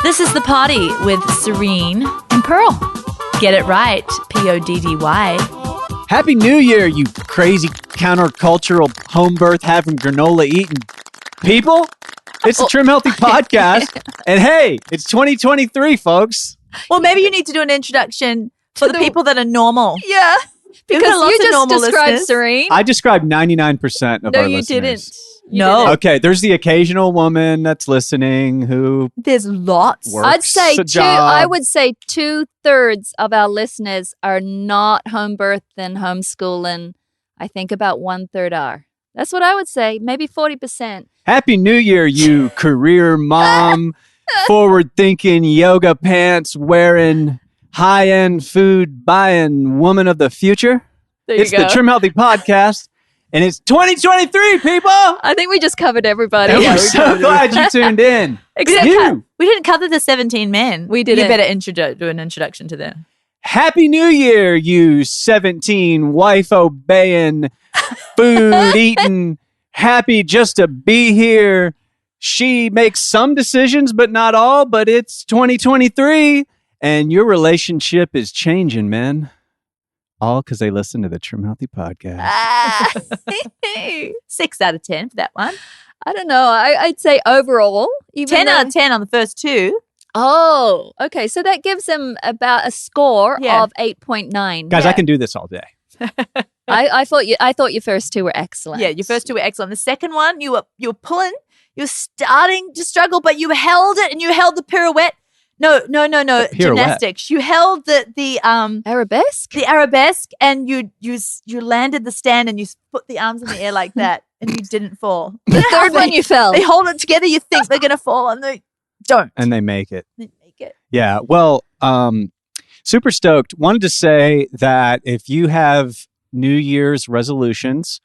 This is The Poddy with Serene and Pearl. Get it right, PODDY. Happy New Year, you crazy countercultural home birth having granola eating people. It's the Trim Healthy Podcast. And hey, it's 2023, folks. Well, maybe you need to do an introduction for the people that are normal. Yeah. Because you just described listeners. Serene. I described 99% of our listeners. No, you didn't. No. Okay, there's the occasional woman that's listening who there's lots. I would say 2/3 of our listeners are not home birth and homeschooling. I think about 1/3 are. That's what I would say. Maybe 40%. Happy New Year, you career mom, forward-thinking, yoga pants wearing, high-end food buying woman of the future. It's the Trim Healthy Podcast. And it's 2023, people! I think we just covered everybody. And we're so glad you tuned in. Except we didn't cover the 17 men. We didn't. You better do an introduction to them. Happy New Year, you 17 wife-obeying, food-eating, happy just to be here. She makes some decisions, but not all. But it's 2023, and your relationship is changing, man. All because they listen to the Trim Healthy Podcast. 6 out of 10 for that one. I don't know. I'd say overall. 10 out of 10 on the first two. Oh, okay. So that gives them about a score of 8.9. Guys, I can do this all day. I thought your first two were excellent. Yeah, your first two were excellent. The second one, you were pulling. You were starting to struggle, but you held it and you held the pirouette. No, gymnastics. You held the arabesque? The arabesque, and you landed the stand and you put the arms in the air like that, and you didn't fall. The third one you fell. They hold it together, you think they're going to fall, and they don't. And they make it. They make it. Yeah, well, super stoked. Wanted to say that if you have New Year's resolutions,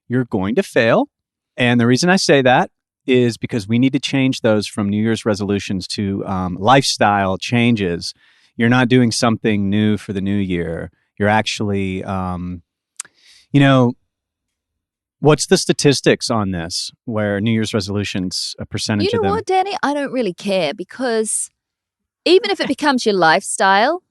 you're going to fail. And the reason I say that is because we need to change those from New Year's resolutions to lifestyle changes. You're not doing something new for the new year. You're actually, what's the statistics on this where New Year's resolutions, a percentage of them? You know what, Danny? I don't really care because even if it becomes your lifestyle,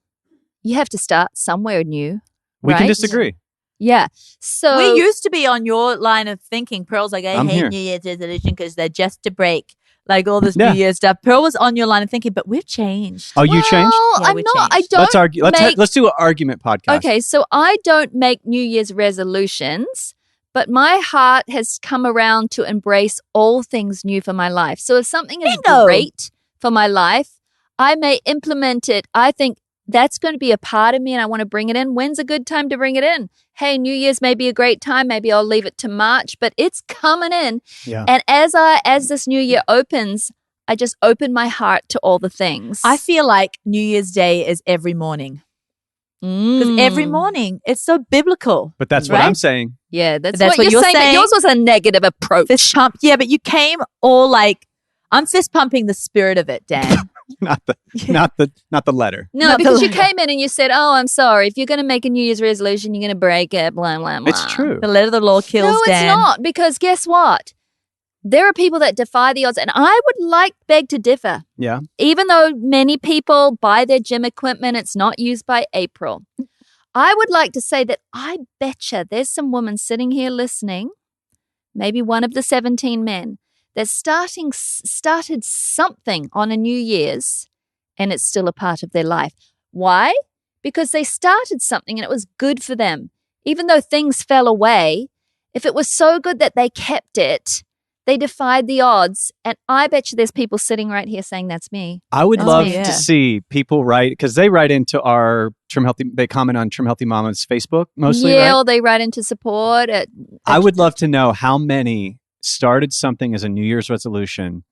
you have to start somewhere new. We can disagree. Yeah. So we used to be on your line of thinking. Pearl's like, I hate New Year's resolution because they're just to break, like all this New Year's stuff. Pearl was on your line of thinking, but we've changed. Oh, you changed? Yeah, I'm not. I don't. Let's argue. Let's do an argument podcast. Okay, so I don't make New Year's resolutions, but my heart has come around to embrace all things new for my life. So if something is great for my life, I may implement it. I think that's going to be a part of me and I want to bring it in. When's a good time to bring it in? Hey, New Year's may be a great time. Maybe I'll leave it to March, but it's coming in. Yeah. And as this new year opens, I just open my heart to all the things. I feel like New Year's Day is every morning. Because every morning, it's so biblical. But that's what I'm saying. Yeah, that's what you're saying. But yours was a negative approach. Fist pump. Yeah, but you came all like, I'm fist pumping the spirit of it, Dan. Not the letter. No, because you came in and you said, "Oh, I'm sorry. If you're going to make a New Year's resolution, you're going to break it." Blah blah blah. It's true. The letter of the law kills. No, Dan. It's not. Because guess what? There are people that defy the odds, and I would beg to differ. Yeah. Even though many people buy their gym equipment, it's not used by April. I would like to say that I betcha there's some women sitting here listening, maybe one of the 17 men, that started something on a New Year's and it's still a part of their life. Why? Because they started something and it was good for them. Even though things fell away, if it was so good that they kept it, they defied the odds. And I bet you there's people sitting right here saying that's me. I would love to see people write, because they write into our Trim Healthy, they comment on Trim Healthy Mama's Facebook mostly, yeah, right? or they write into support. I would love to know how many started something as a New Year's resolution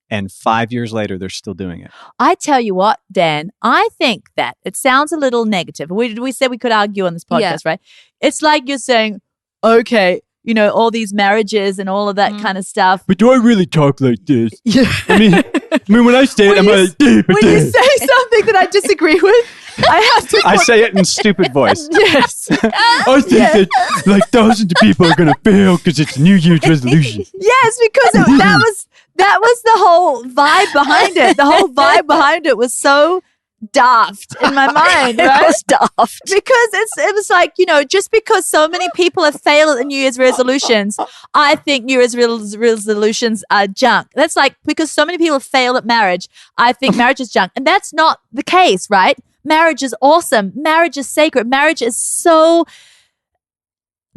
and 5 years later they're still doing it. I tell you what, Dan, I think that it sounds a little negative. We said we could argue on this podcast, right? It's like you're saying, okay, all these marriages and all of that kind of stuff. But do I really talk like this? Yeah. I mean, when I say it, I'm like, when you say something that I disagree with, I have to. I say it in stupid voice. Yes. I think that thousands of people are going to fail because it's New Year's resolution. Yes, because That was the whole vibe behind it. The whole vibe behind it was so daft in my mind, right? It was daft. Because it was like, just because so many people have failed at the New Year's resolutions, I think New Year's resolutions are junk. That's like, because so many people have failed at marriage, I think marriage is junk. And that's not the case, right? Marriage is awesome. Marriage is sacred. Marriage is so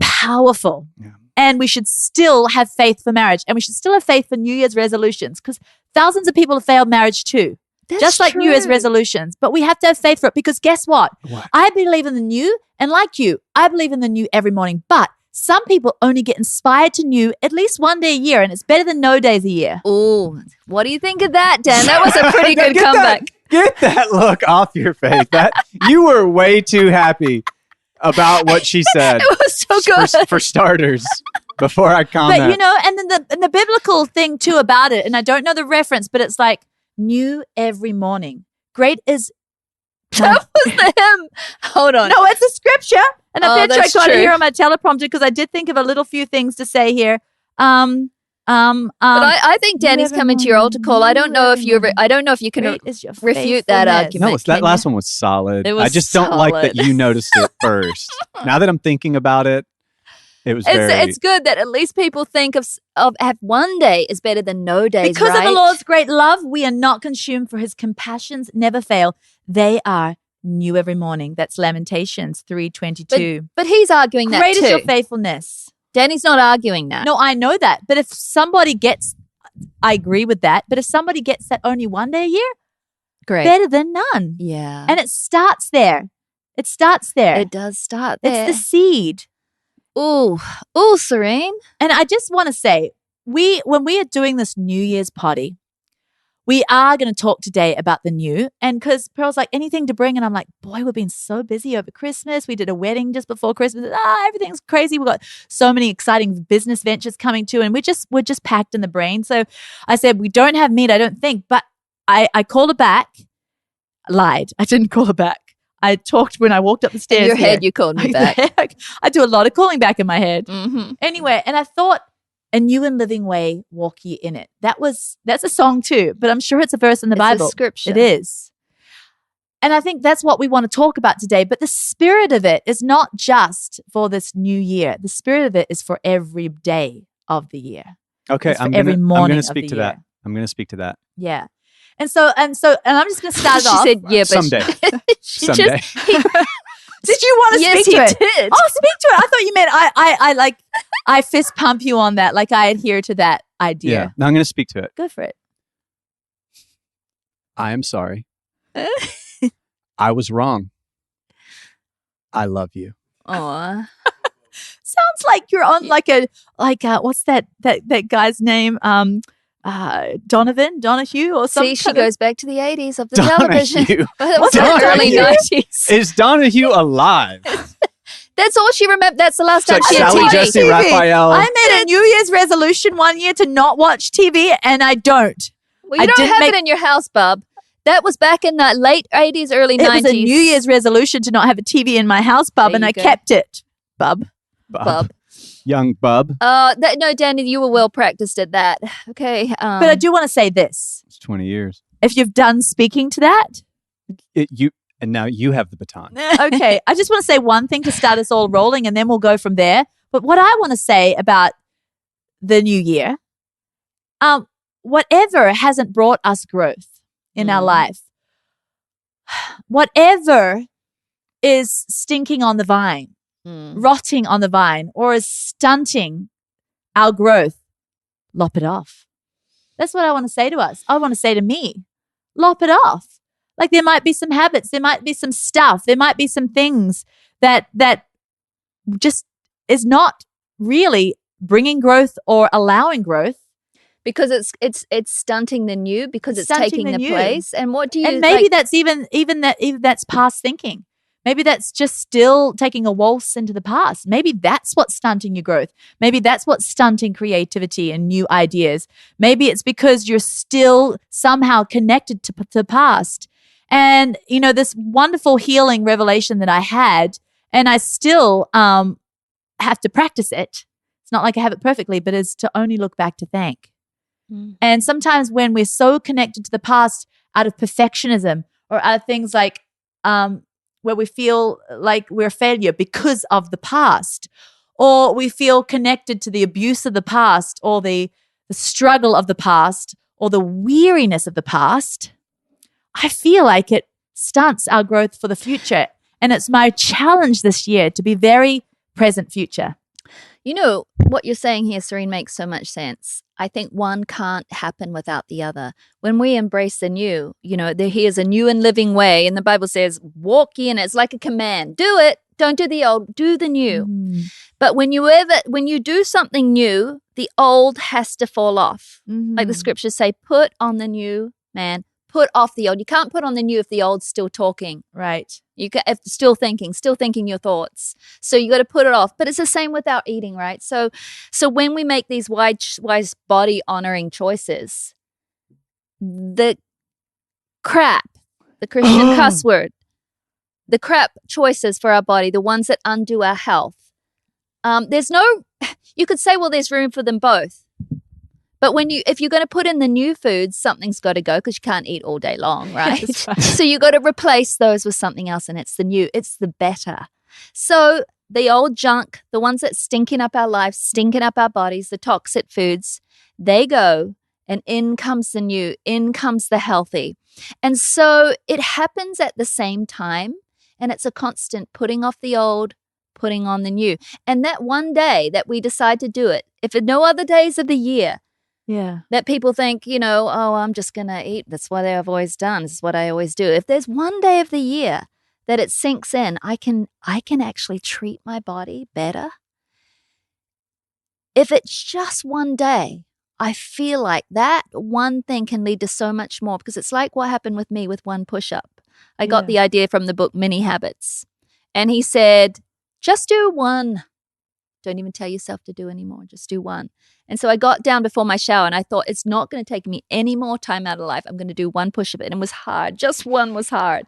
powerful. Yeah. And we should still have faith for marriage. And we should still have faith for New Year's resolutions, because thousands of people have failed marriage too. That's just like true. New Year's resolutions. But we have to have faith for it, because guess what? I believe in the new, and like you, I believe in the new every morning. But some people only get inspired to new at least one day a year, and it's better than no days a year. Oh, what do you think of that, Dan? That was a pretty good comeback. Get that look off your face. That you were way too happy about what she said. It was so good. For starters, before I comment. But and then the biblical thing too about it, and I don't know the reference, but it's like, new every morning. Great is... That was the hymn. Hold on. No, it's a scripture. And I bet I got it true. here on my teleprompter, because I did think of a little few things to say here. But I think Danny's coming to your altar call. I don't know if you can refute that argument. No, that last one was solid. Was I just don't like that you noticed it first. Now that I'm thinking about it, it's good that at least people think of have one day is better than no days. Because right? of the Lord's great love, we are not consumed, for his compassions never fail. They are new every morning. That's Lamentations 3:22. But he's arguing that great too. Great is your faithfulness. Danny's not arguing that. No, I know that. But if somebody gets, I agree with that. But if somebody gets that only one day a year, great, better than none. Yeah. And it starts there. It starts there. It does start there. It's the seed. Ooh, Serene. And I just want to say, when we are doing this New Year's poddy, we are going to talk today about the new. And because Pearl's like, anything to bring? And I'm like, boy, we've been so busy over Christmas. We did a wedding just before Christmas. Everything's crazy. We've got so many exciting business ventures coming too. And we're just packed in the brain. So I said, we don't have meat, I don't think. But I called her back. Lied. I didn't call her back. I talked when I walked up the stairs. In your head, you called me back. I do a lot of calling back in my head. Mm-hmm. Anyway, and I thought, a new and living way, walk ye in it. That's a song too, but I'm sure it's a verse in the Bible. It's a scripture. It is. And I think that's what we want to talk about today. But the spirit of it is not just for this new year. The spirit of it is for every day of the year. Okay, I'm going to speak to that. I'm going to speak to that. Yeah. And I'm just going to start it off. She said, yeah, but someday. Someday. Did you want to speak to it? Did. Oh, speak to it. I thought you meant I fist pump you on that. Like I adhere to that idea. Yeah. No, I'm going to speak to it. Go for it. I am sorry. I was wrong. I love you. Aw. Sounds like you're on what's that guy's name? Donahue or something. See, she goes back to the 80s of the television. What's that early Donahue? 90s. Is Donahue alive? That's all she remembered. That's the last time like she had Sally TV. Jesse Raphael. I made a New Year's resolution one year to not watch TV, and I don't. Well, you don't have it in your house, bub. That was back in the late 80s, early 90s. It was a New Year's resolution to not have a TV in my house, bub, and I kept it, bub. Young bub. No, Danny, you were well practiced at that. Okay. But I do want to say this. It's 20 years. If you've done speaking to that. And now you have the baton. Okay. I just want to say one thing to start us all rolling, and then we'll go from there. But what I want to say about the new year, whatever hasn't brought us growth in our life, whatever is stinking on the vine, rotting on the vine, or is stunting our growth, lop it off. That's what I want to say to us. I want to say to me, lop it off. Like there might be some habits, there might be some stuff, there might be some things that just is not really bringing growth or allowing growth. Because it's stunting the new, because it's taking the place. And what do you? And maybe that's even that's past thinking. Maybe that's just still taking a waltz into the past. Maybe that's what's stunting your growth. Maybe that's what's stunting creativity and new ideas. Maybe it's because you're still somehow connected to the past. And, this wonderful healing revelation that I had, and I still have to practice it. It's not like I have it perfectly, but it's to only look back to thank. And sometimes when we're so connected to the past out of perfectionism or out of things like where we feel like we're a failure because of the past, or we feel connected to the abuse of the past or the struggle of the past or the weariness of the past, I feel like it stunts our growth for the future. And it's my challenge this year to be very present future. You know, what you're saying here, Serene, makes so much sense. I think one can't happen without the other. When we embrace the new, you know, here's a new and living way. And the Bible says, walk ye in it. It's like a command. Do it. Don't do the old. Do the new. But when you do something new, the old has to fall off. Like the scriptures say, put on the new man. Put off the old. You can't put on the new if the old's still talking. Right. If still thinking your thoughts. So you got to put it off. But it's the same with our eating, right? So when we make these wise body honoring choices, the crap, the Christian cuss word, the crap choices for our body, the ones that undo our health. You could say, well, there's room for them both. But if you're going to put in the new foods, something's got to go because you can't eat all day long, right? Right. So you got to replace those with something else, and it's the new, it's the better. So the old junk, the ones that stinking up our lives, stinking up our bodies, the toxic foods, they go, and in comes the new, in comes the healthy. And so it happens at the same time, and it's a constant putting off the old, putting on the new. And that one day that we decide to do it, if no other days of the year, that people think, you know, oh, I'm just going to eat. That's what I've always done. This is what I always do. If there's one day of the year that it sinks in, I can actually treat my body better. If it's just one day, I feel like that one thing can lead to so much more, because it's like what happened with me with one push-up. I got the idea from the book Mini Habits. And he said, just do one. Don't even tell yourself to do anymore. Just do one. And so I got down before my shower and I thought, it's not going to take me any more time out of life. I'm going to do one push-up. And it was hard. Just one was hard.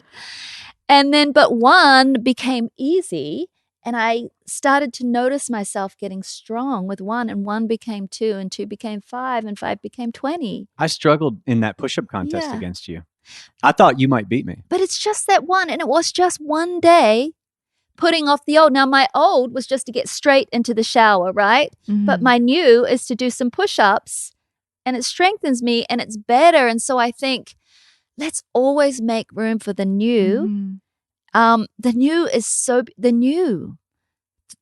And then, but one became easy. And I started to notice myself getting strong with one, and one became two, and two became five, and five became 20. I struggled in that push-up contest against you. I thought you might beat me. But it's just that one. And it was just one day putting off the old. Now, my old was just to get straight into the shower, right? But my new is to do some push-ups, and it strengthens me, and it's better. And so I think, let's always make room for the new. The new is the new.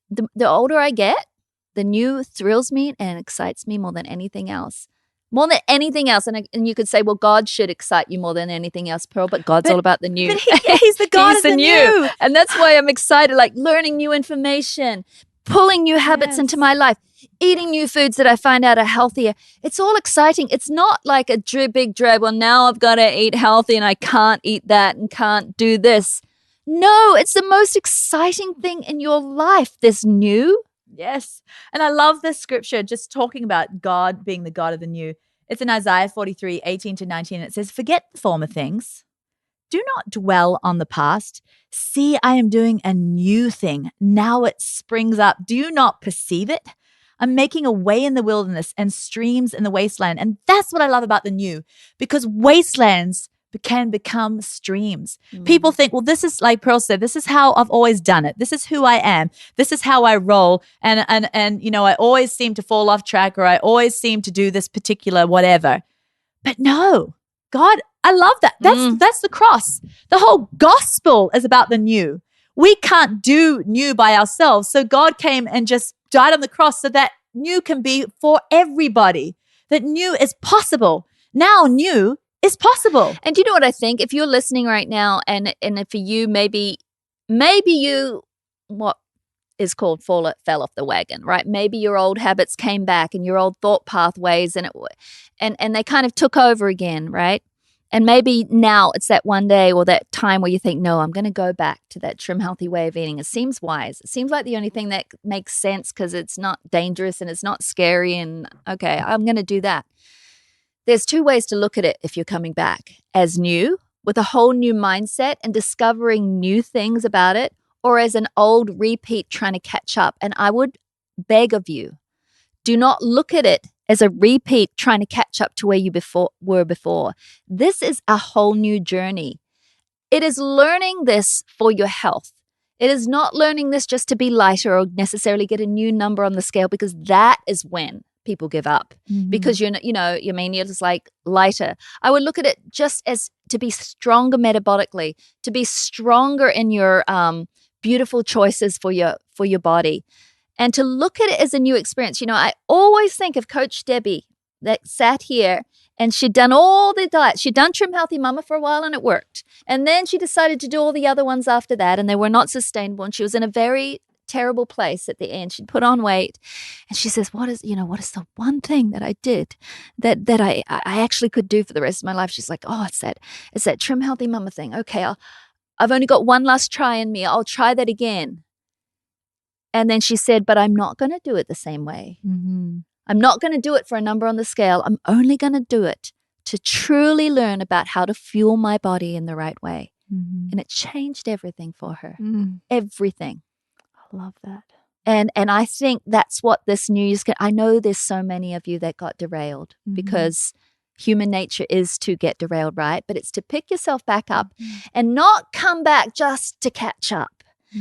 The older I get, the new thrills me and excites me more than anything else. More than anything else. And you could say, well, God should excite you more than anything else, Pearl, but God's all about the new. But he's the God of the new. And that's why I'm excited, like learning new information, pulling new habits into my life, eating new foods that I find out are healthier. It's all exciting. It's not like a big dread, well, now I've got to eat healthy and I can't eat that and can't do this. No, it's the most exciting thing in your life, this new. Yes. And I love this scripture just talking about God being the God of the new. It's in Isaiah 43, 18 to 19. It says, forget the former things. Do not dwell on the past. See, I am doing a new thing. Now it springs up. Do you not perceive it? I'm making a way in the wilderness and streams in the wasteland. And that's what I love about the new, because wastelands can become streams. People think, well, this is, like Pearl said, this is how I've always done it. This is who I am. This is how I roll. And you know, I always seem to fall off track, or I always seem to do this particular whatever. But no, God, I love that. That's the cross. The whole gospel is about the new. We can't do new by ourselves. So God came and just died on the cross so that new can be for everybody. That new is possible. Now new is possible. And do you know what I think? If you're listening right now, and for you, maybe you, what is called fell off the wagon, right? Maybe your old habits came back and your old thought pathways and they kind of took over again, right? And maybe now it's that one day or that time where you think, no, I'm going to go back to that trim, healthy way of eating. It seems wise. It seems like the only thing that makes sense because it's not dangerous and it's not scary, and okay, I'm going to do that. There's two ways to look at it if you're coming back: as new, with a whole new mindset and discovering new things about it, or as an old repeat trying to catch up. And I would beg of you, do not look at it as a repeat trying to catch up to where you were before. This is a whole new journey. It is learning this for your health. It is not learning this just to be lighter or necessarily get a new number on the scale, because that is when people give up. Because you're just like lighter. I would look at it just as to be stronger metabolically, to be stronger in your beautiful choices for your body, and to look at it as a new experience. I always think of Coach Debbie that sat here, and she'd done all the diets. She'd done Trim Healthy Mama for a while and it worked. And then she decided to do all the other ones after that, and they were not sustainable. And she was in a very terrible place at the end. She'd put on weight, and she says, what is the one thing that I did that I actually could do for the rest of my life? She's like, it's that Trim Healthy Mama thing. Okay, I've only got one last try in me. I'll try that again. And then she said, but I'm not going to do it the same way. I'm not going to do it for a number on the scale. I'm only going to do it to truly learn about how to fuel my body in the right way. And it changed everything for her. Everything. I love that. And I think that's what this New Year's, I know there's so many of you that got derailed because human nature is to get derailed, right? But it's to pick yourself back up and not come back just to catch up.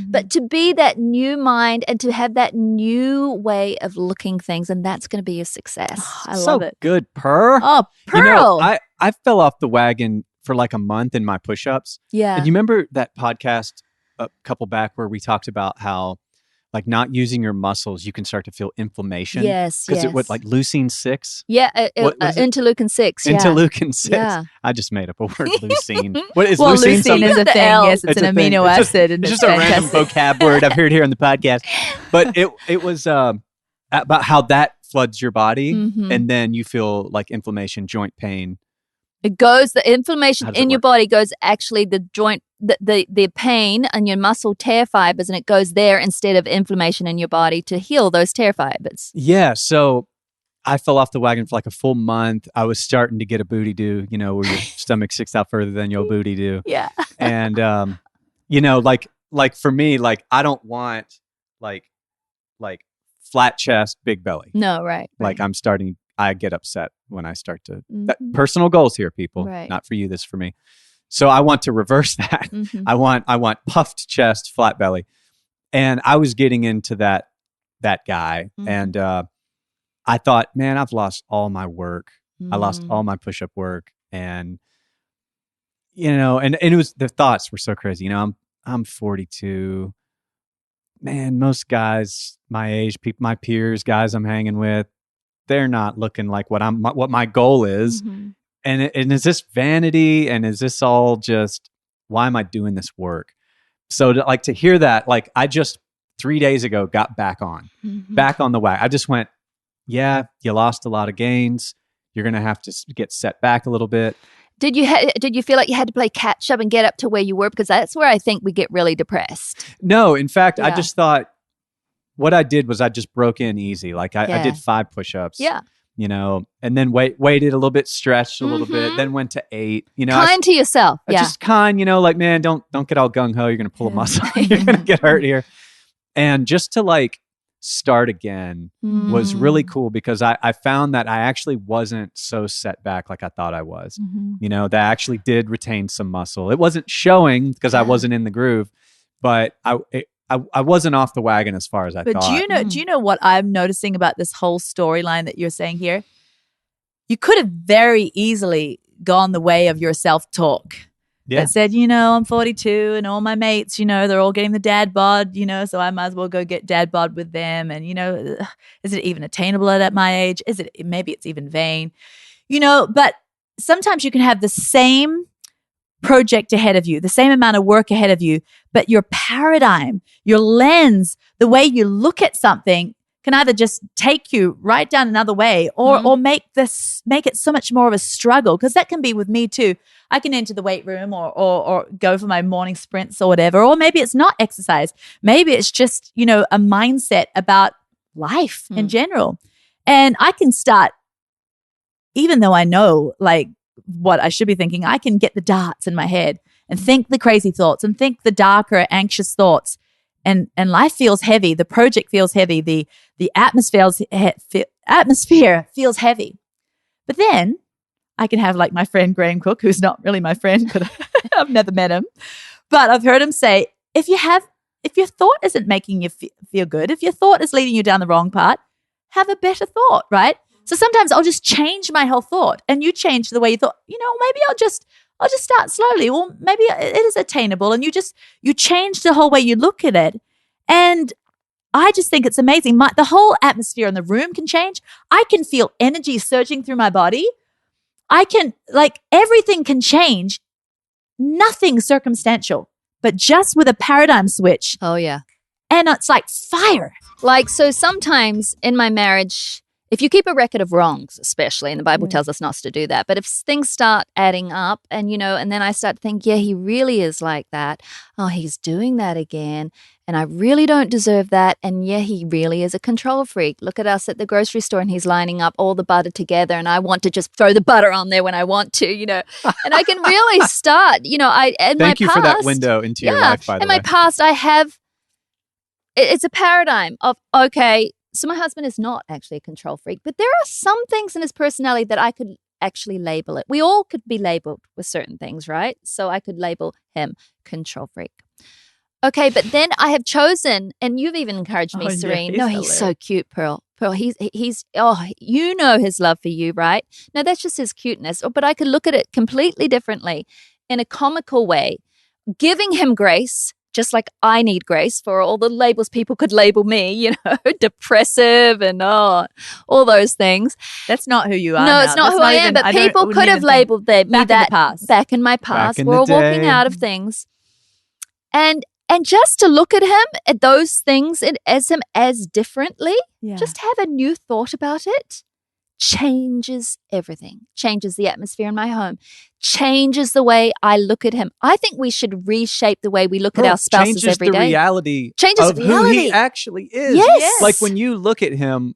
But to be that new mind and to have that new way of looking things, and that's going to be a success. I love it. Good, Pearl. Oh, Pearl. I fell off the wagon for like a month in my push-ups. Yeah. And you remember that podcast a couple back where we talked about how like not using your muscles, you can start to feel inflammation. Yes, Because it would like leucine 6? Yeah, interleukin 6. Yeah. Interleukin 6. Yeah. I just made up a word, leucine. What is well, leucine? Leucine is a thing. Yes, it's an amino acid. It's just a random vocab word I've heard here on the podcast. But it was about how that floods your body, and then you feel like inflammation, joint pain. The inflammation in your body goes actually the joint, the pain and your muscle tear fibers, and it goes there instead of inflammation in your body to heal those tear fibers. Yeah. So I fell off the wagon for like a full month. I was starting to get a booty do, where your stomach sticks out further than your booty do. Yeah. And, like for me, like I don't want like flat chest, big belly. No, right. Like I get upset when I start to personal goals here, people. Right. Not for you, this is for me. So I want to reverse that. I want puffed chest, flat belly. And I was getting into that guy. And I thought, man, I've lost all my work. I lost all my push-up work. And and it was, the thoughts were so crazy. I'm 42. Man, most guys my age, my peers, guys I'm hanging with, they're not looking like what my goal is. And is this vanity? And is this all just, why am I doing this work? So to hear that, like I just 3 days ago got back on the wagon. I just went, yeah, you lost a lot of gains. You're going to have to get set back a little bit. Did you feel like you had to play catch up and get up to where you were? Because that's where I think we get really depressed. No, in fact, I just thought what I did was I just broke in easy. Like I did 5 push-ups. Yeah. And then waited a little bit, stretched a little bit, then went to 8. Kind to yourself. Yeah. Just kind, like, man, don't get all gung-ho. You're going to pull a muscle. You're going to get hurt here. And just to like start again was really cool, because I found that I actually wasn't so set back like I thought I was. That I actually did retain some muscle. It wasn't showing because I wasn't in the groove, but I wasn't off the wagon as far as I thought. But do you know what I'm noticing about this whole storyline that you're saying here? You could have very easily gone the way of your self-talk. Yeah. That said, I'm 42 and all my mates, they're all getting the dad bod, so I might as well go get dad bod with them. And, is it even attainable at my age? Maybe it's even vain, but sometimes you can have the same project ahead of you, the same amount of work ahead of you, but your paradigm, your lens, the way you look at something can either just take you right down another way or make it so much more of a struggle. Because that can be with me too. I can enter the weight room or go for my morning sprints or whatever. Or maybe it's not exercise. Maybe it's just, a mindset about life in general. And I can start, even though I know like what I should be thinking, I can get the darts in my head and think the crazy thoughts and think the darker, anxious thoughts. and life feels heavy. The project feels heavy. The atmosphere feels heavy. But then I can have like my friend Graham Cook, who's not really my friend, because I've never met him. But I've heard him say, if your thought isn't making you feel good, if your thought is leading you down the wrong path, have a better thought, right? So sometimes I'll just change my whole thought, and you change the way you thought. Maybe I'll just start slowly. Well, maybe it is attainable, and you change the whole way you look at it. And I just think it's amazing. The whole atmosphere in the room can change. I can feel energy surging through my body. Everything can change. Nothing circumstantial, but just with a paradigm switch. Oh, yeah. And it's like fire. So sometimes in my marriage, if you keep a record of wrongs, especially, and the Bible tells us not to do that, but if things start adding up and then I start to think, yeah, he really is like that. Oh, he's doing that again. And I really don't deserve that. And yeah, he really is a control freak. Look at us at the grocery store and he's lining up all the butter together and I want to just throw the butter on there when I want to, And I can really start, Thank you for that window into your life, by the way. In my past, it's a paradigm of, okay, so my husband is not actually a control freak, but there are some things in his personality that I could actually label it. We all could be labeled with certain things, right? So I could label him control freak. Okay, but then I have chosen, and you've even encouraged me, Serene. Yeah, he's so cute, Pearl. Pearl, he's his love for you, right? No, that's just his cuteness. But I could look at it completely differently in a comical way, giving him grace, just like I need grace for all the labels people could label me, depressive and all those things. That's not who you are. No, it's not who I am, but people could have labeled me that back in my past. We're all walking out of things. And just to look at him, at those things, as him as differently, just have a new thought about it, changes everything, changes the atmosphere in my home, changes the way I look at him. I think we should reshape the way we look at our spouses every day. Changes the reality of who he actually is. Yes. Like when you look at him,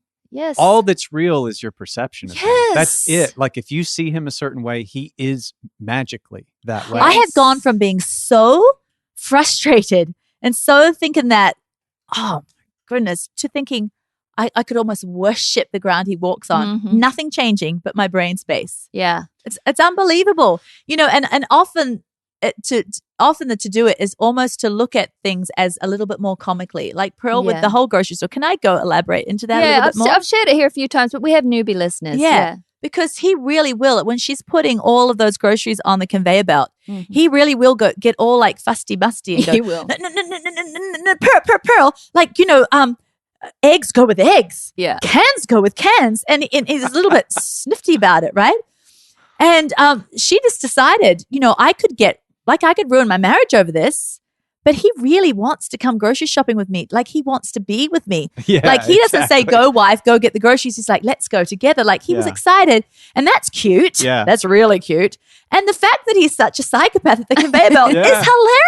all that's real is your perception of him. That's it. Like if you see him a certain way, he is magically that way. I have gone from being so frustrated and so thinking that, oh my goodness, to thinking I could almost worship the ground he walks on. Mm-hmm. Nothing changing but my brain space. Yeah. It's unbelievable. And often to do it is almost to look at things as a little bit more comically. Like Pearl with the whole grocery store. Can I go elaborate into that a little bit more? I've shared it here a few times, but we have newbie listeners. Yeah. Because he really will. When she's putting all of those groceries on the conveyor belt, he really will get all like fusty busty and go, he will. No, Pearl, eggs go with eggs. Yeah. Cans go with cans. And he's a little bit snifty about it, right? And she just decided, I could ruin my marriage over this. But he really wants to come grocery shopping with me. Like he wants to be with me. Yeah, like he doesn't say, go wife, go get the groceries. He's like, let's go together. Like he was excited. And that's cute. Yeah. That's really cute. And the fact that he's such a psychopath at the conveyor belt is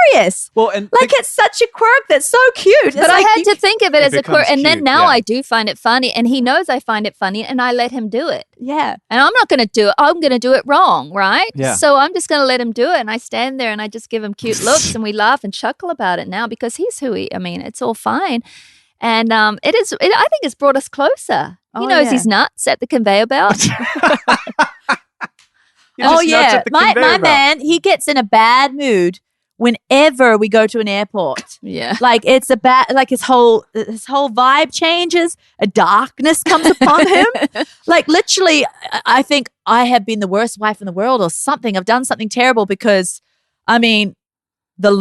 hilarious. Well, and it's such a quirk that's so cute. But I had to think of it as a quirk. And then now I do find it funny. And he knows I find it funny and I let him do it. Yeah. And I'm not going to do it. I'm going to do it wrong, right? Yeah. So I'm just going to let him do it. And I stand there and I just give him cute looks and we laugh and chuckle about it now because he's it's all fine. And I think it's brought us closer. He knows he's nuts at the conveyor belt. My man, he gets in a bad mood whenever we go to an airport. Yeah. Like it's his whole vibe changes. A darkness comes upon him. Like literally, I think I have been the worst wife in the world or something. I've done something terrible because, the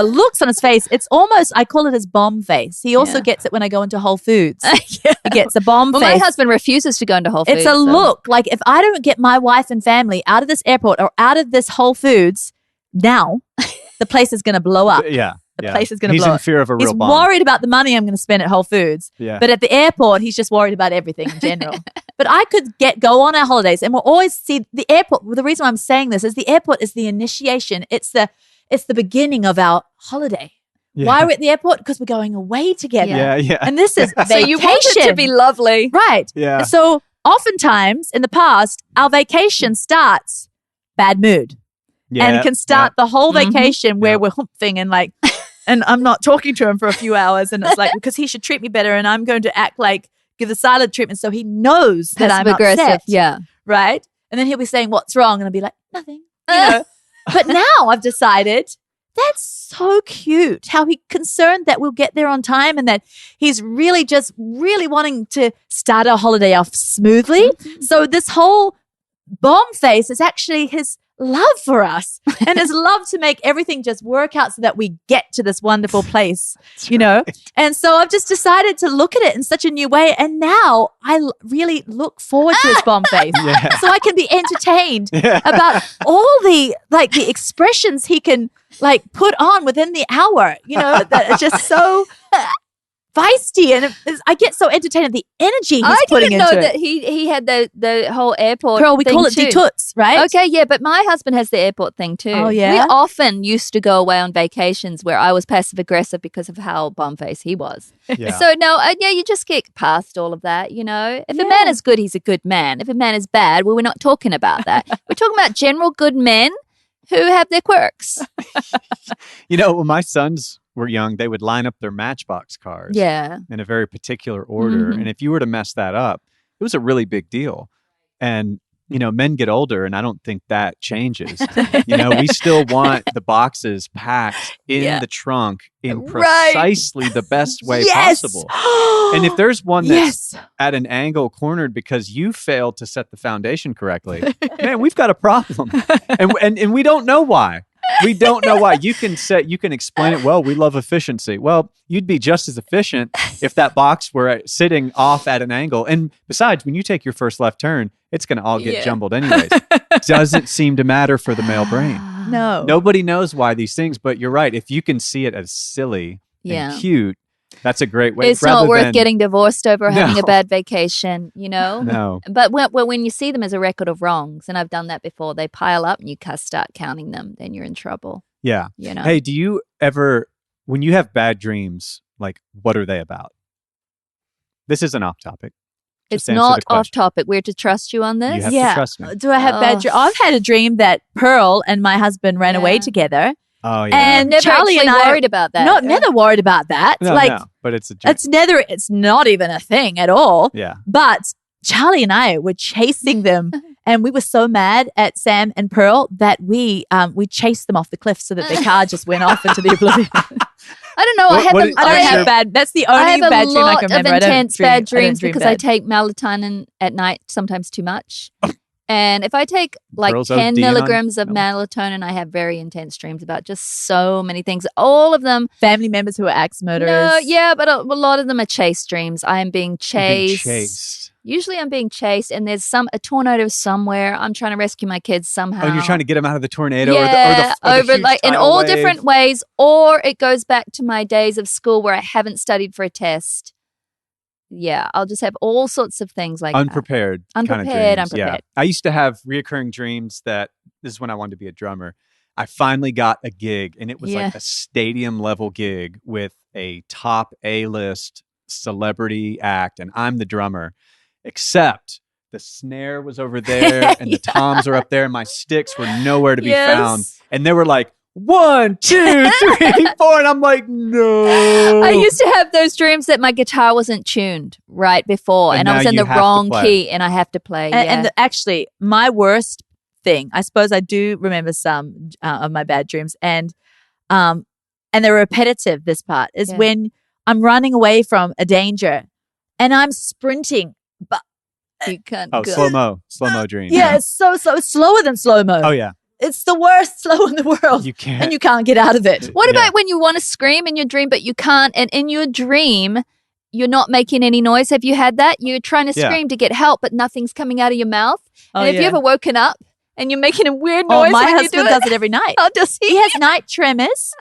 looks on his face, it's almost, I call it his bomb face. He also gets it when I go into Whole Foods. He gets a bomb face. My husband refuses to go into Whole Foods. It's a look. Like if I don't get my wife and family out of this airport or out of this Whole Foods now, the place is going to blow up. The place is going to blow up. He's in fear of a real bomb. He's worried about the money I'm going to spend at Whole Foods. Yeah. But at the airport, he's just worried about everything in general. But I could go on our holidays and we'll always see the airport. The reason why I'm saying this is the airport is the initiation. It's the beginning of our holiday. Yeah. Why are we at the airport? Because we're going away together. Yeah. And this is vacation. So you want it to be lovely. Right. Yeah. So oftentimes in the past, our vacation starts bad mood. And can start the whole vacation where we're humping and and I'm not talking to him for a few hours. And it's like, because he should treat me better. And I'm going to act like, give the silent treatment so he knows that I'm aggressive. upset. Yeah. Right? And then he'll be saying, what's wrong? And I'll be like, nothing. You know? But now I've decided that's so cute how he's concerned that we'll get there on time and that he's really just really wanting to start our holiday off smoothly. So this whole bomb face is actually his love for us and his love to make everything just work out so that we get to this wonderful place, you know? And so I've just decided to look at it in such a new way. And now I really look forward to his bomb face so I can be entertained about all the expressions he can put on within the hour, you know, that are just so feisty, and I get so entertained at the energy he's putting into it. I didn't know that he had the whole airport Girl, we thing call it too. detoots, right? Okay, yeah, but my husband has the airport thing too. Oh, yeah? We often used to go away on vacations where I was passive-aggressive because of how bomb-faced he was. Yeah. So, no, you just get past all of that, you know. If a man is good, he's a good man. If a man is bad, well, we're not talking about that. We're talking about general good men who have their quirks. You know, when my sons were young, they would line up their Matchbox cars in a very particular order. And if you were to mess that up, it was a really big deal. And, you know, men get older and I don't think that changes. You know, we still want the boxes packed in the trunk in precisely the best way possible. And if there's one that's at an angle cornered because you failed to set the foundation correctly, man, we've got a problem. And we don't know why. We don't know why. You can explain it. Well, we love efficiency. Well, you'd be just as efficient if that box were sitting off at an angle. And besides, when you take your first left turn, it's going to all get jumbled anyways. Doesn't seem to matter for the male brain. No. Nobody knows why these things, but you're right. If you can see it as silly and cute, that's a great way. It's not worth getting divorced over having a bad vacation, you know? No. But when you see them as a record of wrongs, and I've done that before, they pile up and you start counting them, then you're in trouble. Yeah. You know? Hey, do you ever, when you have bad dreams, what are they about? This isn't off topic. It's not off topic. We're to trust you on this? You have to trust me. Do I have bad dreams? I've had a dream that Pearl and my husband ran away together. Oh, yeah. And never Charlie and I worried about that. No, never worried about that. No, but it's a dream. It's not even a thing at all. Yeah. But Charlie and I were chasing them and we were so mad at Sam and Pearl that we chased them off the cliff so that their car just went off into the oblivion. I don't know. I have bad. That's the only bad dream I can remember. I have a lot of intense bad dreams because I take melatonin at night, sometimes too much. And if I take 10 milligrams of melatonin, I have very intense dreams about just so many things. All of them. Family members who are axe murderers. No, yeah, but a lot of them are chase dreams. I am being chased. Usually I'm being chased and there's a tornado somewhere. I'm trying to rescue my kids somehow. Oh, you're trying to get them out of the tornado or the huge in all wave. Different ways. Or it goes back to my days of school where I haven't studied for a test. Yeah, I'll just have all sorts of things like unprepared that. Unprepared. Yeah. I used to have reoccurring dreams that this is when I wanted to be a drummer. I finally got a gig and it was like a stadium level gig with a top A-list celebrity act and I'm the drummer, except the snare was over there and the toms are up there and my sticks were nowhere to be found. And they were like, 1, 2, 3, 4. And I'm like, no. I used to have those dreams that my guitar wasn't tuned right before and I was in the wrong key and I have to play. And actually, my worst thing, I suppose I do remember some of my bad dreams and they're repetitive, this part, is when I'm running away from a danger and I'm sprinting, but you can't go. Slow-mo dream. Yeah, it's so slower than slow-mo. Oh, yeah. It's the worst slow in the world. You can't. And you can't get out of it. What about when you want to scream in your dream, but you can't? And in your dream, you're not making any noise. Have you had that? You're trying to scream to get help, but nothing's coming out of your mouth. And have you ever woken up and you're making a weird noise? My husband does it every night. Oh, does he? He has night tremors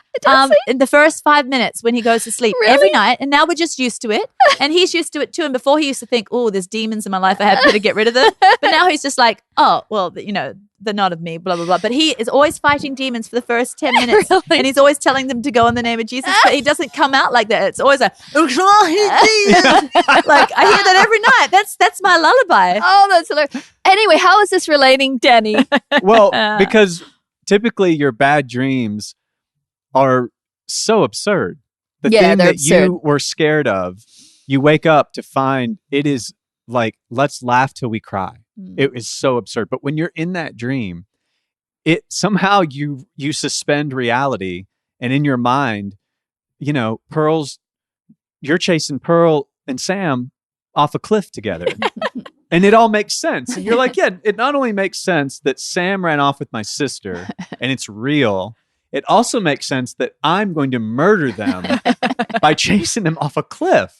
in the first 5 minutes when he goes to sleep every night. And now we're just used to it. And he's used to it too. And before he used to think, oh, there's demons in my life. I have to get rid of them. But now he's just like, oh, well, you know, they're not of me, blah, blah, blah. But he is always fighting demons for the first 10 minutes. And he's always telling them to go in the name of Jesus. But he doesn't come out like that. It's always like, like I hear that every night. That's my lullaby. Oh, that's hilarious. Anyway, how is this relating, Danny? Well, because typically your bad dreams are so absurd. The Yeah, thing they're that absurd. you were scared of, you wake up to find it is like, let's laugh till we cry. It is so absurd. But when you're in that dream, it somehow you suspend reality, and in your mind, you know, you're chasing Pearl and Sam off a cliff together. And it all makes sense. And you're like, yeah, it not only makes sense that Sam ran off with my sister and it's real, it also makes sense that I'm going to murder them by chasing them off a cliff.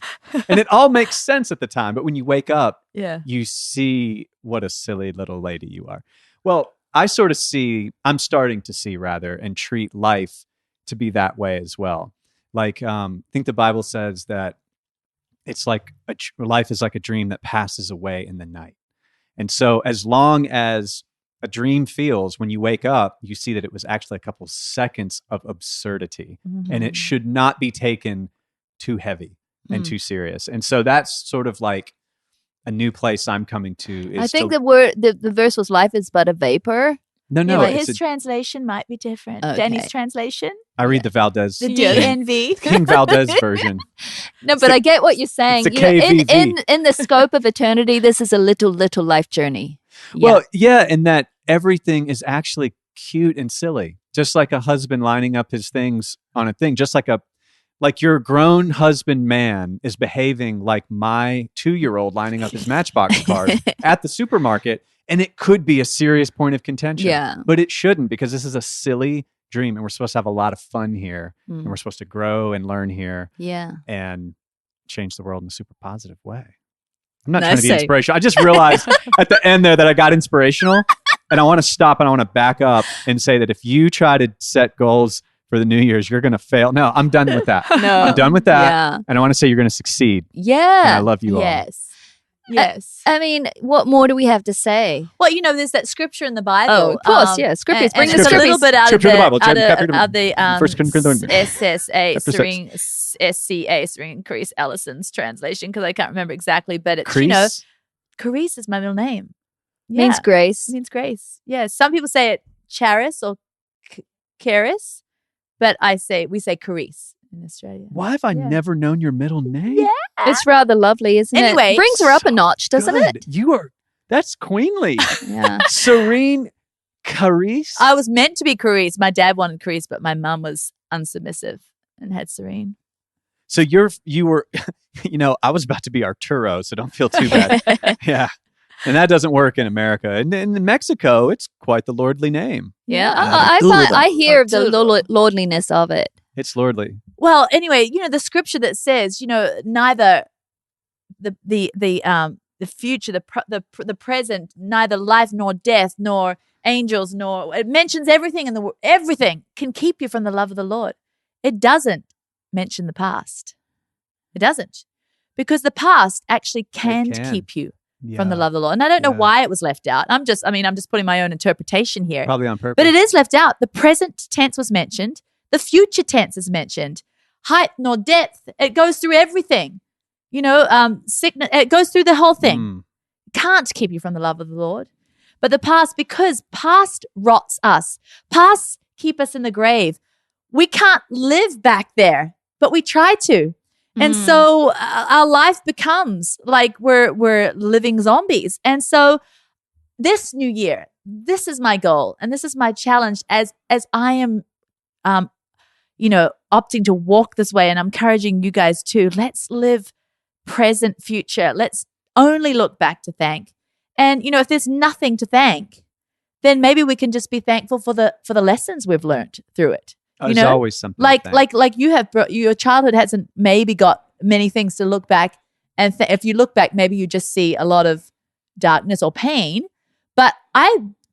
And it all makes sense at the time. But when you wake up, you see what a silly little lady you are. Well, I'm starting to see rather, and treat life to be that way as well. Like, I think the Bible says that it's like life is like a dream that passes away in the night. And so as long as a dream feels, when you wake up, you see that it was actually a couple seconds of absurdity, and it should not be taken too heavy and too serious. And so that's sort of like a new place I'm coming to. I think the verse was life is but a vapor. No. But his translation might be different. Okay. Danny's translation. I read the Valdez. The DNV. King Valdez version. No, but I get what you're saying. It's a KVV. In the scope of eternity, this is a little life journey. Well, yeah, and that everything is actually cute and silly. Just like a husband lining up his things on a thing. Just like your grown husband man is behaving like my 2-year-old lining up his Matchbox card at the supermarket. And it could be a serious point of contention. Yeah. But it shouldn't, because this is a silly dream, and we're supposed to have a lot of fun here, and we're supposed to grow and learn here, and change the world in a super positive way. I'm not trying to be inspirational. I just realized at the end there that I got inspirational, and I want to stop and I want to back up and say that if you try to set goals for the New Year's, you're going to fail. No, I'm done with that. I'm done with that. And I want to say you're going to succeed. Yeah. And I love you all. Yes. I mean, what more do we have to say? Well, you know, there's that scripture in the Bible. Oh, of course, Scriptures. Bring us a little bit out of the First Corinthians. SCA, Serene Crease Ellison's translation, because I can't remember exactly, but it's, Crease? Crease is my middle name. Means grace. Means grace. Yeah. Some people say it Charis or Charis, but we say Carice in Australia. Why have I never known your middle name? Yeah. It's rather lovely, isn't Anyway, it? Brings her up a notch, doesn't it? That's queenly. Yeah. Serene Carice. I was meant to be Carice. My dad wanted Carice, but my mum was unsubmissive and had Serene. So you were, I was about to be Arturo, so don't feel too bad. Yeah. And that doesn't work in America. And in Mexico, it's quite the lordly name. Yeah. I hear of the lordliness of it. It's lordly. Well, anyway, the scripture that says, neither the future, the present, neither life nor death, nor angels, nor it mentions everything in the world. Everything can keep you from the love of the Lord. It doesn't mention the past. It doesn't, because the past actually can keep you from the love of the Lord. And I don't know why it was left out. I'm just putting my own interpretation here. Probably on purpose. But it is left out. The present tense was mentioned. The future tense is mentioned. Height nor depth. It goes through everything. Sickness. It goes through the whole thing. Can't keep you from the love of the Lord. But the past, because past rots us. Past keep us in the grave. We can't live back there, but we try to. And so our life becomes like we're living zombies. And so this new year, this is my goal and this is my challenge as I am opting to walk this way, and I'm encouraging you guys too. Let's live present, future. Let's only look back to thank. And if there's nothing to thank, then maybe we can just be thankful for the lessons we've learned through it. There's always something. Like you have your childhood hasn't maybe got many things to look back, and if you look back, maybe you just see a lot of darkness or pain. But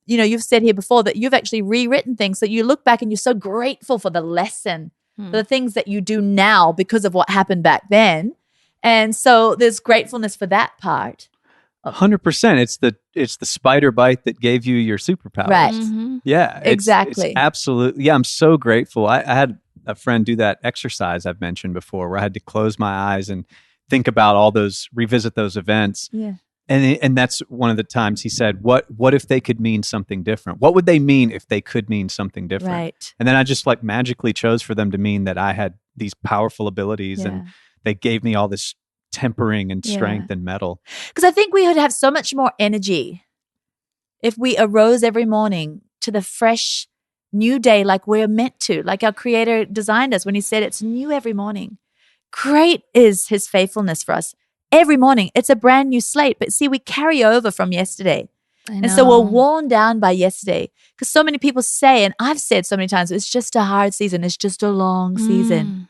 you've said here before that you've actually rewritten things, that you look back and you're so grateful for the lesson, for the things that you do now because of what happened back then. And so there's gratefulness for that part. 100%. It's the spider bite that gave you your superpower. Right. Mm-hmm. Yeah. Exactly. It's absolutely. Yeah. I'm so grateful. I had a friend do that exercise I've mentioned before, where I had to close my eyes and think about revisit those events. Yeah. And that's one of the times he said, what if they could mean something different? What would they mean if they could mean something different? Right. And then I just like magically chose for them to mean that I had these powerful abilities and they gave me all this tempering and strength and metal. Because I think we would have so much more energy if we arose every morning to the fresh new day like we're meant to, like our Creator designed us when he said it's new every morning. Great is his faithfulness for us. Every morning, it's a brand new slate. But see, we carry over from yesterday. And so we're worn down by yesterday. Because so many people say, and I've said so many times, it's just a hard season. It's just a long season.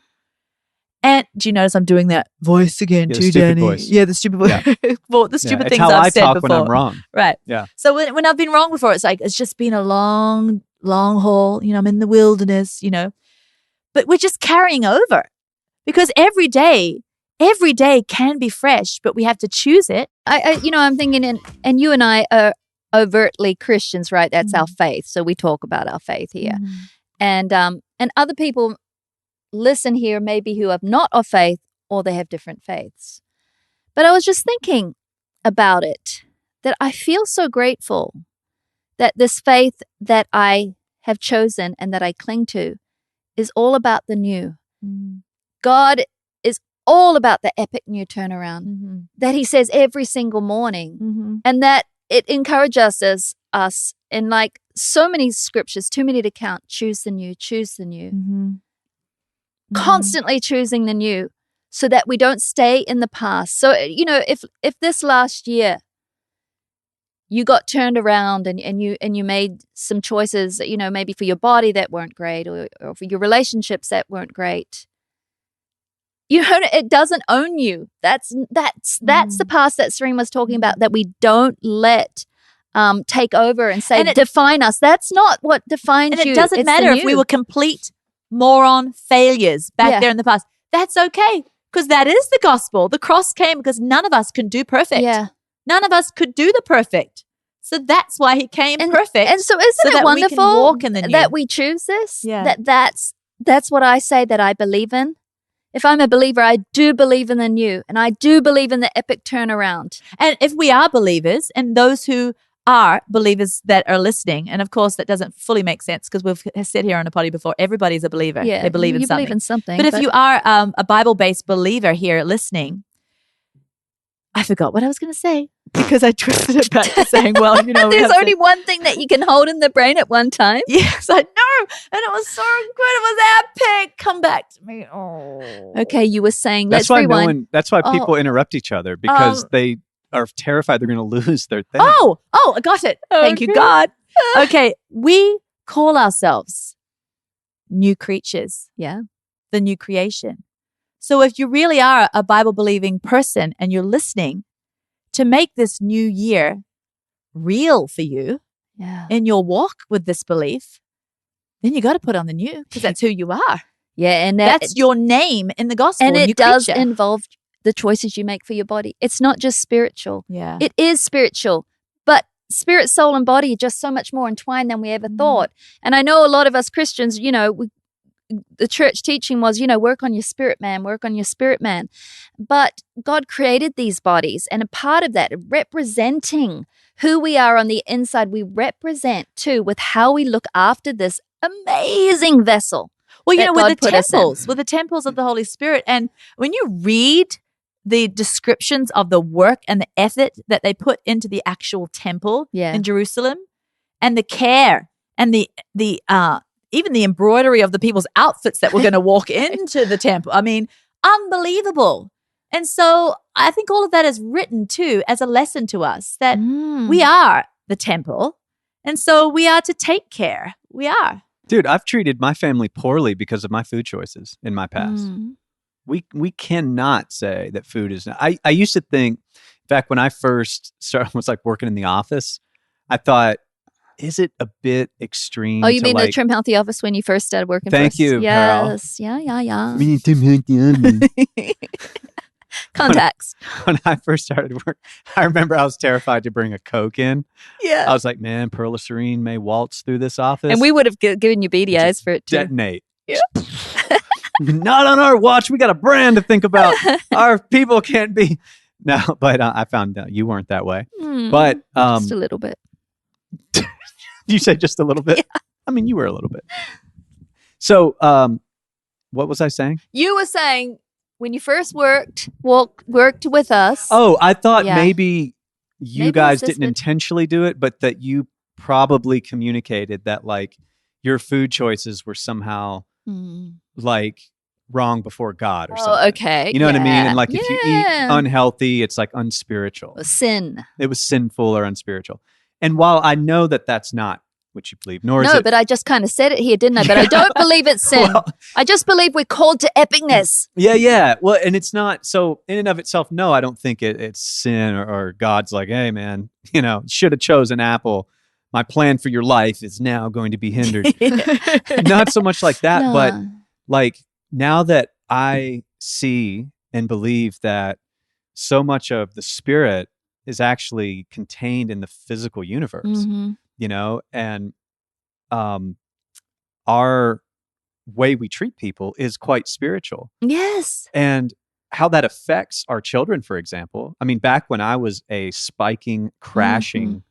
And do you notice I'm doing that voice again too, Danny? Voice. Yeah, the stupid voice. Well, the stupid things I've I've said talk before. when I'm wrong. Right. Yeah. So when I've been wrong before, it's like, it's just been a long haul. You know, I'm in the wilderness, you know. But we're just carrying over. Because every day can be fresh, but we have to choose it. I'm thinking, and you and I are overtly Christians, right? That's our faith. So we talk about our faith here. And other people listen here maybe who have not of faith or they have different faiths. But I was just thinking about it, that I feel so grateful that this faith that I have chosen and that I cling to is all about the new. God is all about the epic new turnaround that he says every single morning, and that it encourages us in like so many scriptures, too many to count. Choose the new, constantly choosing the new so that we don't stay in the past. So, if this last year you got turned around and you made some choices, maybe for your body that weren't great or for your relationships that weren't great, it doesn't own you. That's the past that Serene was talking about, that we don't let take over and say, define us. That's not what defines you. And it doesn't matter if we were complete moron failures back there in the past. That's okay, because that is the gospel. The cross came because none of us can do perfect. Yeah. None of us could do the perfect. So that's why he came perfect. And so isn't it wonderful we can walk in the new. That we choose this? Yeah. That's what I say that I believe in. If I'm a believer, I do believe in the new, and I do believe in the epic turnaround. And if we are believers, and those who are believers that are listening, and of course that doesn't fully make sense because we've said here on a poddy before, everybody's a believer. Yeah, they believe in something. You believe in something. But if you are a Bible-based believer here listening, I forgot what I was going to say because I twisted it back to saying, well, there's only one thing that you can hold in the brain at one time. Yes, I know. And it was so good. It was epic. Come back to me. Oh. Okay, you were saying, let's rewind. That's why people interrupt each other, because they are terrified they're going to lose their thing. Oh, I got it. Thank you, God. Okay, we call ourselves new creatures. Yeah. The new creation. So if you really are a Bible-believing person and you're listening, to make this new year real for you in your walk with this belief, then you got to put on the new, because that's who you are. Yeah, and that's your name in the gospel. And it does involve the choices you make for your body. It's not just spiritual. Yeah. It is spiritual, but spirit, soul, and body are just so much more entwined than we ever thought. And I know a lot of us Christians, the church teaching was, work on your spirit man. But God created these bodies, and a part of that, representing who we are on the inside, we represent too with how we look after this amazing vessel. Well, with the temples of the Holy Spirit. And when you read the descriptions of the work and the effort that they put into the actual temple in Jerusalem, and the care and the even the embroidery of the people's outfits that were going to walk into the temple. I mean, unbelievable. And so I think all of that is written too as a lesson to us that we are the temple. And so we are to take care. We are. Dude, I've treated my family poorly because of my food choices in my past. We cannot say that food is not. I used to think, back when I first was like working in the office, I thought, is it a bit extreme? Oh, you mean the Trim Healthy office when you first started working for us? Thank you, yes. Carol. Yeah. Contacts. When I first started work, I remember I was terrified to bring a Coke in. Yeah. I was like, man, Pearl of Serene may waltz through this office. And we would have given you beady eyes for it too. Detonate. Yeah. Not on our watch. We got a brand to think about. Our people can't be No, but I found out you weren't that way. But just a little bit. You say just a little bit? Yeah. I mean, you were a little bit. So, what was I saying? You were saying when you first worked with us. Oh, I thought Yeah. maybe you Maybe guys it's just didn't intentionally do it, but that you probably communicated that like your food choices were somehow like wrong before God or something. Oh, okay. You know what I mean? Yeah. And like if you eat unhealthy, it's like unspiritual. Sin. It was sinful or unspiritual. And while I know that that's not what you believe, nor is No, it. but I just kind of said it here, didn't I? But I don't believe it's sin. Well, I just believe we're called to epicness. yeah. Well, and it's not. So in and of itself, no, I don't think it's sin or God's like, hey, man, you know, should have chosen Apple. My plan for your life is now going to be hindered. Not so much like that, No. but like now that I see and believe that so much of the spirit is actually contained in the physical universe, you know, and our way we treat people is quite spiritual. Yes. And how that affects our children, for example. I mean, back when I was a spiking, crashing,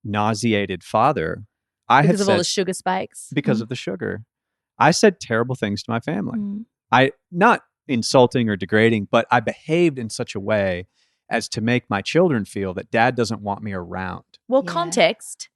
nauseated father, I had Because of said, all the sugar spikes. because of the sugar, I said terrible things to my family. I not insulting or degrading, but I behaved in such a way as to make my children feel that dad doesn't want me around. Well, Yeah. context,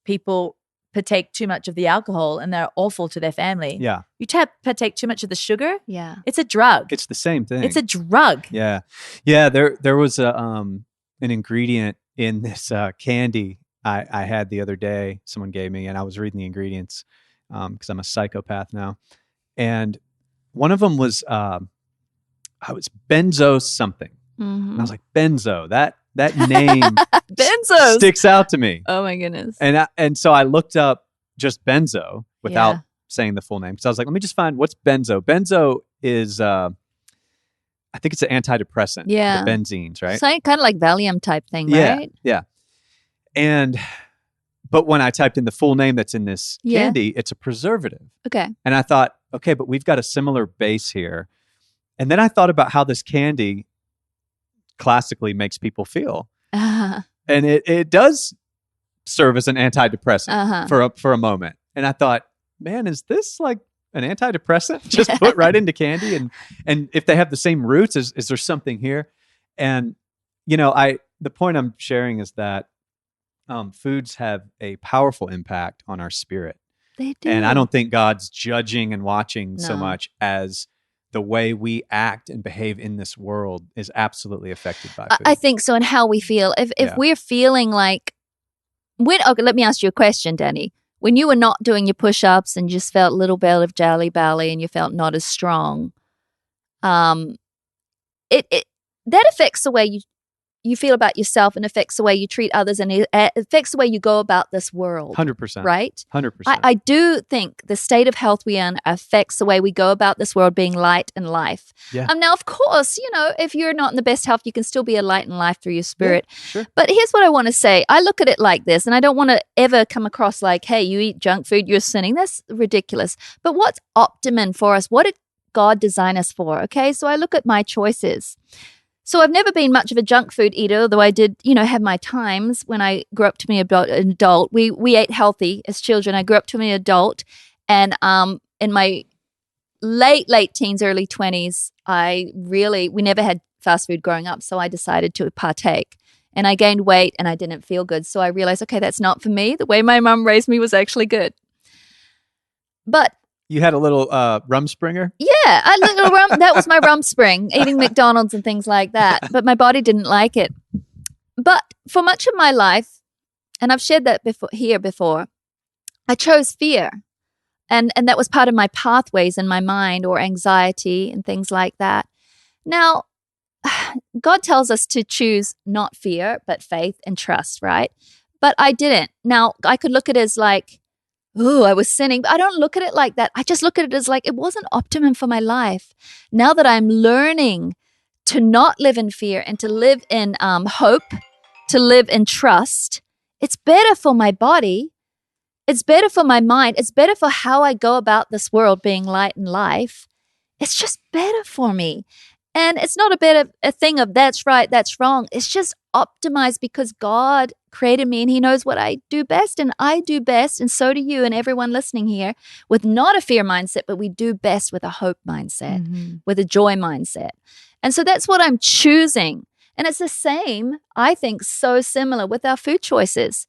people partake too much of the alcohol and they're awful to their family. Yeah. You partake too much of the sugar, Yeah. it's a drug. It's the same thing. It's a drug. Yeah. Yeah. There was an ingredient in this candy I had the other day, someone gave me, and I was reading the ingredients because I'm a psychopath now. And one of them was was benzo something. And I was like, benzo, that name Benzos. sticks out to me. Oh my goodness. And so I looked up just benzo without saying the full name. So I was like, let me just find what's benzo. Benzo is, I think it's an antidepressant. Yeah. The benzenes, right? So kind of like Valium type thing, Yeah. right? Yeah. But when I typed in the full name that's in this candy, it's a preservative. Okay. And I thought, okay, but we've got a similar base here. And then I thought about how this candy classically makes people feel. And it does serve as an antidepressant for a moment. And I thought, man, is this like an antidepressant just put right into candy? And if they have the same roots, is there something here? And, you know, the point I'm sharing is that foods have a powerful impact on our spirit. They do. And I don't think God's judging and watching so No. much as the way we act and behave in this world is absolutely affected by food. I think so, and how we feel. If we're feeling like, okay, let me ask you a question, Danny. When you were not doing your push-ups and just felt a little bit of jelly belly and you felt not as strong, it that affects the way you feel about yourself and affects the way you treat others and it affects the way you go about this world. 100%. Right? 100%. I do think the state of health we're in affects the way we go about this world being light and life. Yeah. Now, of course, you know, if you're not in the best health, you can still be a light and life through your spirit. Yeah, sure. But here's what I want to say. I look at it like this, and I don't want to ever come across like, hey, you eat junk food, you're sinning. That's ridiculous. But what's optimum for us? What did God design us for? Okay, so I look at my choices. So I've never been much of a junk food eater, though I did, you know, have my times when I grew up to be an adult. We ate healthy as children. I grew up to be an adult. And in my late teens, early 20s, we never had fast food growing up. So I decided to partake. And I gained weight and I didn't feel good. So I realized, okay, that's not for me. The way my mom raised me was actually good. But You had a little Rumspringer? yeah, that was my Rumspring, eating McDonald's and things like that. But my body didn't like it. But for much of my life, and I've shared that before, I chose fear. And that was part of my pathways in my mind, or anxiety and things like that. Now, God tells us to choose not fear, but faith and trust, right? But I didn't. Now, I could look at it as like, oh, I was sinning. But I don't look at it like that. I just look at it as like it wasn't optimum for my life. Now that I'm learning to not live in fear and to live in hope, to live in trust, it's better for my body. It's better for my mind. It's better for how I go about this world being light and life. It's just better for me. And it's not a bit of a thing of that's right, that's wrong. It's just optimized because God created me and he knows what I do best, and I do best, and so do you and everyone listening here, with not a fear mindset, but we do best with a hope mindset, with a joy mindset. And so that's what I'm choosing. And it's the same, I think, so similar with our food choices.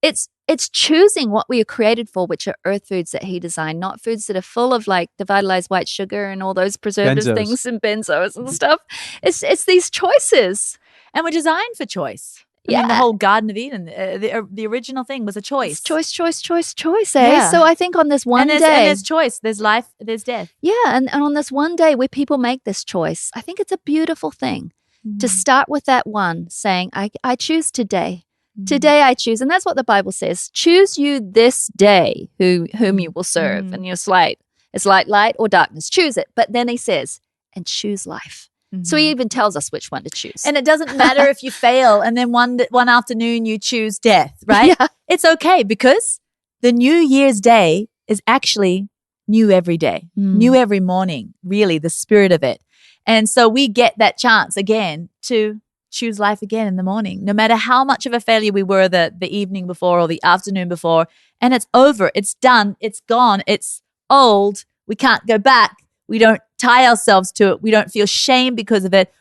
It's choosing what we are created for, which are earth foods that he designed, not foods that are full of like devitalized white sugar and all those preservatives things and benzos and stuff. It's these choices. And we're designed for choice. I mean, the whole Garden of Eden, the original thing was a choice. It's choice, eh? Yeah. So I think on this one day. And there's choice. There's life, there's death. Yeah, and on this one day where people make this choice, I think it's a beautiful thing to start with that one, saying, I choose today. Today I choose. And that's what the Bible says. Choose you this day whom you will serve. And it's light or darkness. Choose it. But then he says, and choose life. So he even tells us which one to choose. And it doesn't matter if you fail and then one afternoon you choose death, right? Yeah. It's okay because the New Year's Day is actually new every day, new every morning, really, the spirit of it. And so we get that chance again to choose life again in the morning, no matter how much of a failure we were the evening before or the afternoon before. And it's over. It's done. It's gone. It's old. We can't go back. We don't tie ourselves to it. We don't feel shame because of it.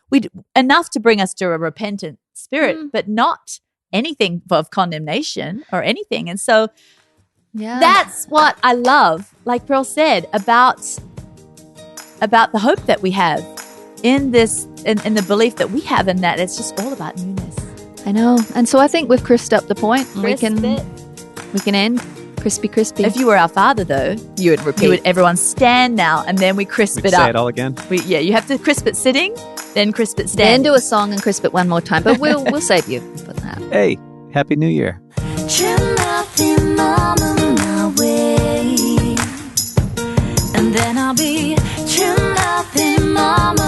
Enough to bring us to a repentant spirit, but not anything of condemnation or anything. And so that's what I love, like Pearl said, about the hope that we have in this, in the belief that we have in that. It's just all about newness. I know. And so I think we've crisped up the point. We can end. Crispy. If you were our father, though, you would repeat. Everyone stand now, and then we crisp it up. Say it all again? You have to crisp it sitting, then crisp it standing. Then do a song and crisp it one more time. But we'll save you for that. Hey, Happy New Year. My way, and then I'll be true nothing, mama.